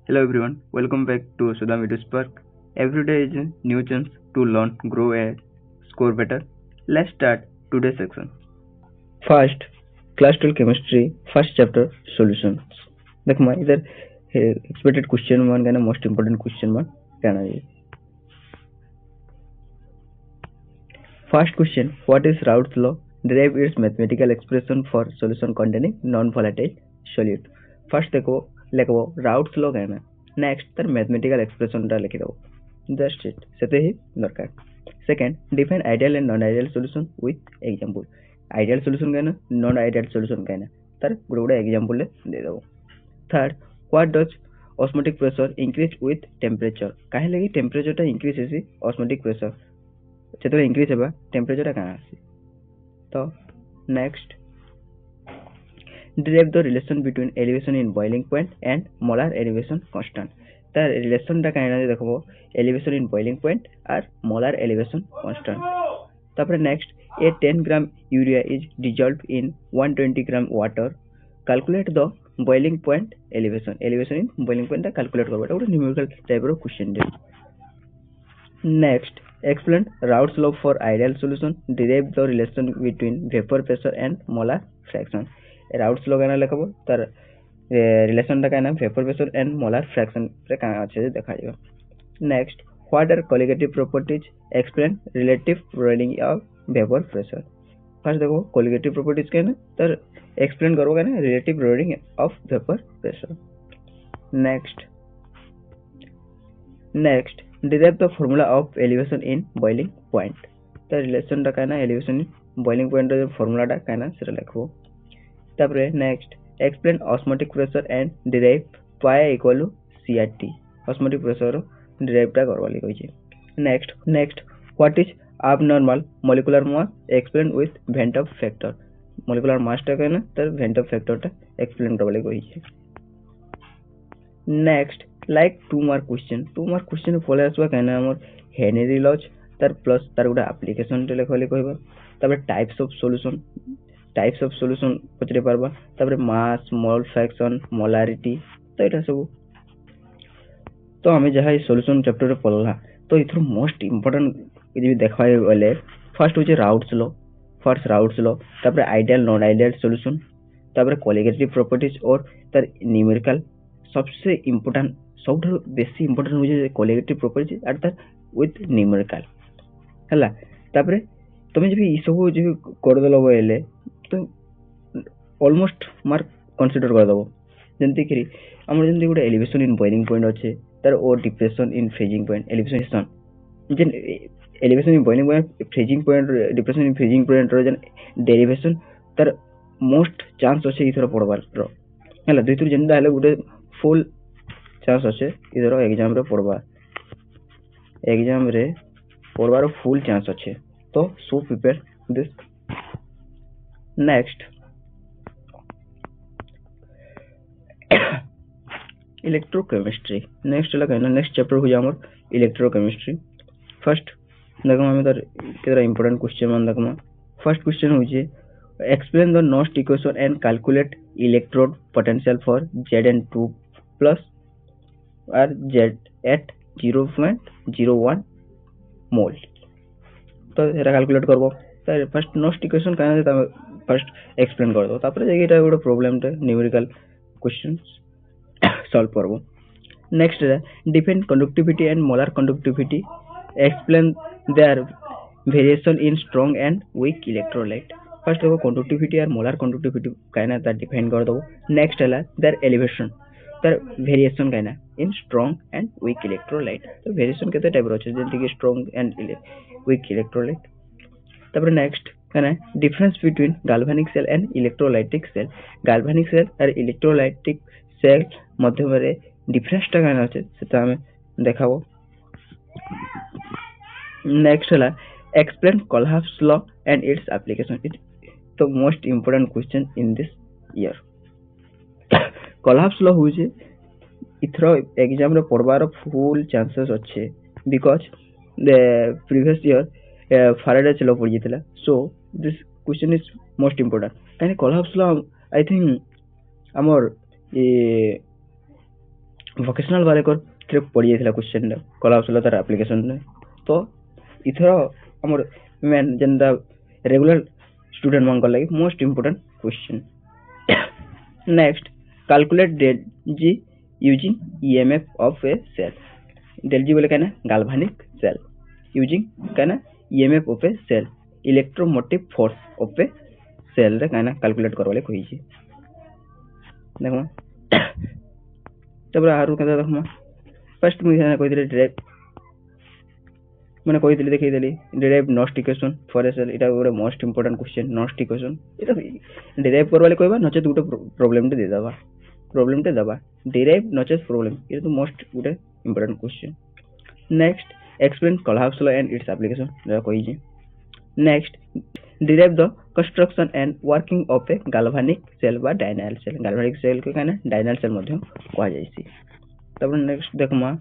Hello everyone, welcome back to Sudha Video Spark. Every day is a new chance to learn, grow, and score better. Let's start today's section. First, class 12 chemistry, first chapter solutions. देखो मैं इधर expected question one का ना most important question one कहना है. First question, what is Raoult's law? Derive its mathematical expression for solution containing non-volatile solute. First देखो लिखो Raoult's law कहना. Next तर mathematical expression टा लिखी दो. Just it. सेते ही दरकार. Second, define ideal and non-ideal solution with example. Ideal solution कहना, non-ideal solution कहना. तर गुड़े example ले दे दो. Third, what does osmotic pressure increase with temperature? काहे लगी temperature टा increase है osmotic pressure. ଯେତେବେଳେ increase ହେବା temperature ଟା କାଣା ଆସି ତ next derive the relation between elevation in boiling point and molar elevation constant ତା relation ଟା କାଣା ଦେଖବ elevation in boiling point और molar elevation constant ତାପରେ next a 10 gram urea is dissolved in 120 gram water calculate the boiling point elevation in boiling point ଟା calculate करबा एटा ଗୋଟେ numerical type row question they next explain Raoult's law for ideal solution. Derive the relation between vapor pressure and molar fraction. Raoult's law कहना लिखबो तार relation टा कहना vapor pressure and molar fraction रे का अच्छे से देखा जाएगा. Next, what are colligative properties? Explain relative running of vapor pressure. First देखो colligative properties कहना तार explain करो कहना relative running of vapor pressure. Next derive the formula of elevation in boiling point. The relation टा कहना elevation in boiling point row formula टा कहना सेटा लिखबो. तापरे next explain osmotic pressure and derive pi equal to CRT. Osmotic pressure row derive टा करवा लिखो छी. Next what is abnormal molecular mass? Explain with Ventov factor. Molecular mass टा कहना तर Ventov factor टा explain करवा लिखो छी. Next like 2 mark question फले आसबा कहना हमर हेनरी लॉज तार प्लस तार गोटा एप्लीकेशन टे लेखले कहबा तापर टाइप्स ऑफ सॉल्यूशन पचरे पारबा तापर मास मोल फ्रैक्शन मोलारिटी तो एटा सब तो हमें जहा सॉल्यूशन चैप्टर रे पढला तो इथरो मोस्ट इंपोर्टेंट जे देखबाय गले फर्स्ट होचे राउट्स लॉ तापर आइडियल नॉन आइडियल सॉल्यूशन तापर कोलिगेटिव प्रॉपर्टीज और तार न्यूमेरिकल सबसे इंपोर्टेंट सबठ बेसी इंपोर्टेंट होजे कोलिगेटिव प्रॉपर्टीज आर तार विथ न्यूमेरिकल हला तापर तुम जे ई सब जे कर दलो बोले तो ऑलमोस्ट मार्क कंसीडर कर दबो जंती कि हमर जंती गोटे एलिवेशन इन बॉइलिंग पॉइंट अच्छे तार ओ depression in freezing point elevation in boiling point freezing point depression in freezing point रो जन डेरिवेशन तार मोस्ट चांस अच्छे इथर पड़बार रो हला दुइथुर जंता हले गोटे फुल चांस अच्छे इधर एग्जाम रे पढ़वार फुल चांस अच्छे तो so prepare this. Next electrochemistry next chapter हो जामर इलेक्ट्रोकेमिस्ट्री. फर्स्ट देखो हमें तर केतरा इंपोर्टेंट क्वेश्चन मन देखमा. फर्स्ट क्वेश्चन होजे explain the Nernst equation and calculate electrode potential for Zn2 plus or Z at 0.01 mole. तो एरा कैलकुलेट करबो त फर्स्ट नर्स्ट इक्वेशन काना त फर्स्ट एक्सप्लेन कर दो तापर जे एटा गोटे प्रॉब्लम टे न्यूमेरिकल क्वेश्चंस सॉल्व करबो. Next define conductivity and molar conductivity. Explain their variation in strong and weak electrolyte. First देखो कंडक्टिविटी और मोलर कंडक्टिविटी कहना ता डिफाइन कर दो. नेक्स्ट है देयर एलिवेशन तार वेरिएशन कहना in strong and weak electrolyte. तो वेरिएशन केते टाइप रो छै जेंति कि स्ट्रांग एंड वीक इलेक्ट्रोलाइट. तापर नेक्स्ट कहना difference between galvanic cell and electrolytic cell. Galvanic cell और इलेक्ट्रोलाइटिक सेल मध्य में डिफरेंस टा कहना छै सेटा हमें देखाबो. नेक्स्ट है explain Kohlhaas law and its application. It's the most important question in this year. Kohlhaas law होजे इथरो एग्जाम रे पढ़वार फुल चांसेस अच्छे because the previous year Faraday's law पढ़ जितला. So this question is most important. काहे Kohlhaas law I think हमर vocational वाले को ट्रिप पड़ी जाइथिला क्वेश्चन रे कोलाप्स होला तार एप्लीकेशन रे तो इथर हमर मेन जेंदा रेगुलर स्टूडेंट मान लागि most important question next calculate del G using EMF of a cell del G बोले कहना गाल्वानिक सेल यूजिंग कहना EMF of a cell electromotive force of a cell रे कहना कैलकुलेट करवाले कहि छी देखो तब आरु कदा देखमा फर्स्ट मुझे कहितले डायरेक्ट मैंने कहितले देखै देली derive Nernst equation for a cell इटा गोटे most important question Nernst equation इटा डिराइव करवाले कहबा नचे दुटे प्रॉब्लम टे दे दबा डिराइव नचे प्रॉब्लम इटा तो मोस्ट गोटे important question next explain Kohlrausch law and its application रा कहि छी next derive the construction and working of a galvanic cell बा डायनाल सेल गाल्वानिक सेल के कहना डायनाल सेल मध्य कहा जायसी तब नेक्स्ट देखमा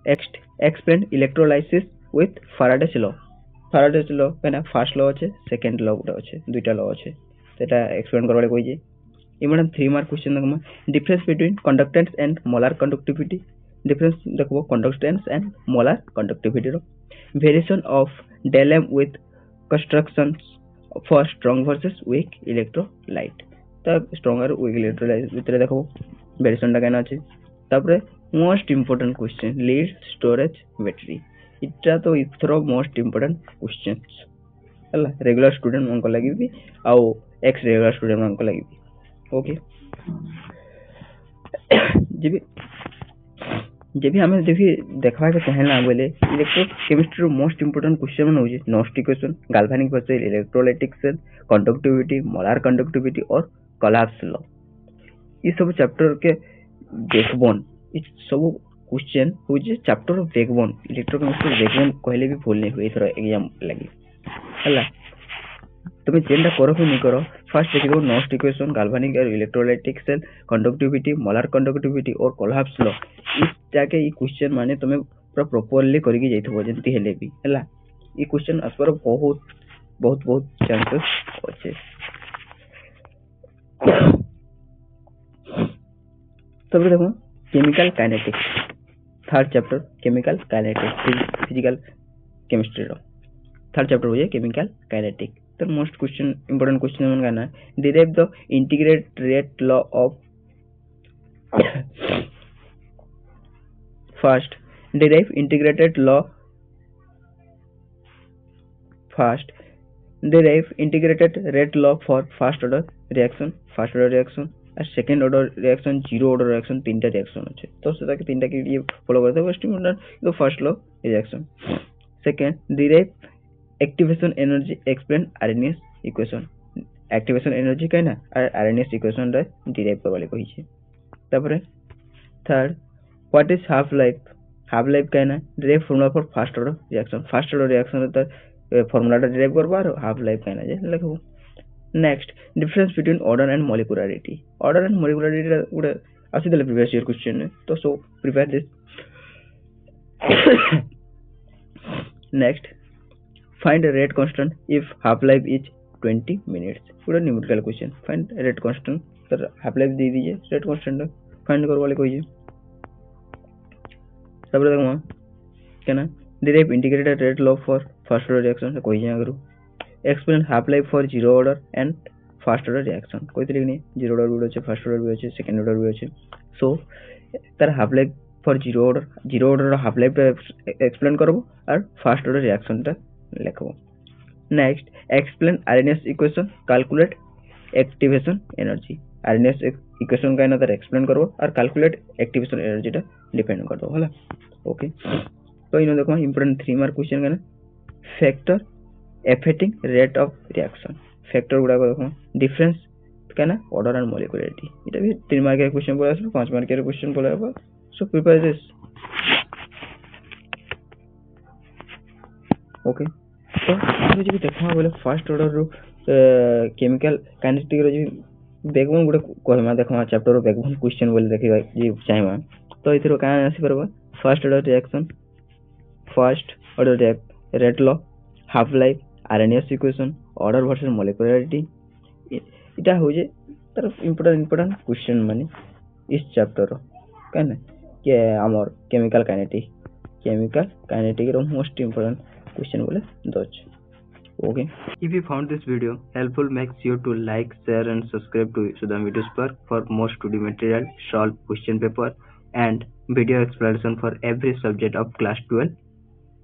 explain electrolysis with Faraday's law कहना फर्स्ट लॉ আছে सेकंड लॉ गुटा আছে दुईटा लॉ আছে সেটা एक्सप्लेन करवाले कोइ जे इमन 3 मार्क क्वेश्चन देखमा difference between conductance and molar conductivity difference देखबो कंडक्टेंस एंड मोलार कंडक्टिविटी रो variation of del M with constructions for strong versus weak electrolyte तो स्ट्रांगर वीक इलेक्ट्रोलाइट भितर देखो वेरिएशन टा केना अछि तापरे most important question lead storage battery इटा तो इथर मोस्ट इंपोर्टेंट क्वेश्चंस हला रेगुलर स्टूडेंट मन को लागि भी आ एक्स रेगुलर स्टूडेंट मन को लागि भी ओके जेबी हमें देखि देखबा के चाहेला बोले इलेक्ट्रोकेमिस्ट्री मोस्ट इंपोर्टेंट क्वेश्चन मन होजे Nernst equation galvanic cell electrolytic cell conductivity molar conductivity और कोलाप्स लॉ ई सब चैप्टर के बैकबोन ई सब क्वेश्चन होजे chapter of backbone electrochemistry backbone कहले भी भूल नहीं हुई थोड़ा एग्जाम लगी हला तुम जेंडा करो कि नहीं करो फर्स्ट देखि दो नॉस्ट इक्वेशन गाल्वानिक और electrolytic cell conductivity molar conductivity और कोलाप्स लॉ इस जाके ई क्वेश्चन माने तुम पूरा प्रॉपर्ली करके जाइथबो जेंति हेले भी हला ई क्वेश्चन असपर बहुत बहुत बहुत चांसेस होचे तब देखो chemical kinetics third chapter chemical kinetics physical chemistry रो थर्ड चैप्टर हो केमिकल काइनेटिक तो मोस्ट क्वेश्चन इंपोर्टेंट क्वेश्चन मन गाना derive the integrate rate law of first derive integrated law first derive integrated rate law for first order reaction और second order reaction zero order reaction तीनटा reaction আছে तो সেটা के तीनटा के लिए फॉलो करते हैं फर्स्ट इंपोर्टेंट तो first law reaction second derive activation energy explain Arrhenius equation activation energy कहना और आरएनएस इक्वेशन रे डिराइव करवाले कहि छै तापर third what is half life कहना derive formula for first order reaction तो फार्मूला डिराइव करबा और हाफ लाइफ कहना जे लिखबो next difference between order and molecularity good आसी देले प्रीवियस ईयर क्वेश्चन है तो so prepare this next find rate constant if half life is 20 minutes good numerical question find rate constant तो हाफ लाइफ दे दीजिए rate constant find करवा ले कहिए तब देखो केना derive integrated rate law for first order reaction कहिए अगर explain half life for zero order and first order reaction कोई तरीके नहीं जीरो ऑर्डर भी अच्छे फर्स्ट ऑर्डर भी अच्छे सेकंड ऑर्डर भी अच्छे सो तार half life for zero order half life explain करबो और फर्स्ट ऑर्डर रिएक्शन टा लिखबो next explain Arrhenius equation calculate activation energy Arrhenius equation का ना तार एक्सप्लेन करबो और कैलकुलेट एक्टिवेशन एनर्जी टा डिपेंड कर दो होला ओके तो इनो देखो इंपोर्टेंट 3 मार्क क्वेश्चन का ना factor affecting rate of reaction factor गुडा को देखो डिफरेंस कहना ऑर्डर एंड मॉलिक्यूलरिटी इटा भी 3 मार्क के क्वेश्चन पड़ा है 5 मार्क के क्वेश्चन पड़ा है सो प्रिपेयर दिस ओके तो जो भी देखा बोले फर्स्ट ऑर्डर रो केमिकल काइनेटिक रो जो बैकबोन गुडा कहमा देखमा चैप्टर रो बैकबोन क्वेश्चन बोले देखिबा जी चाहेमा तो इथरो का आसी परबा first order reaction first order rate law half life Arrhenius equation order versus molecularity इटा हो जे तर इंपोर्टेंट क्वेश्चन माने इस चैप्टर रो कहना আমার কেমিক্যাল কাইনেটিক এর মোস্ট ইম্পর্টেন্ট কোশ্চেন বলে দচ্ছে। Okay. If you found this video helpful, make sure to like, share and subscribe to Sudham Video Spark for more study material, solve question paper and video explanation for every subject of class 12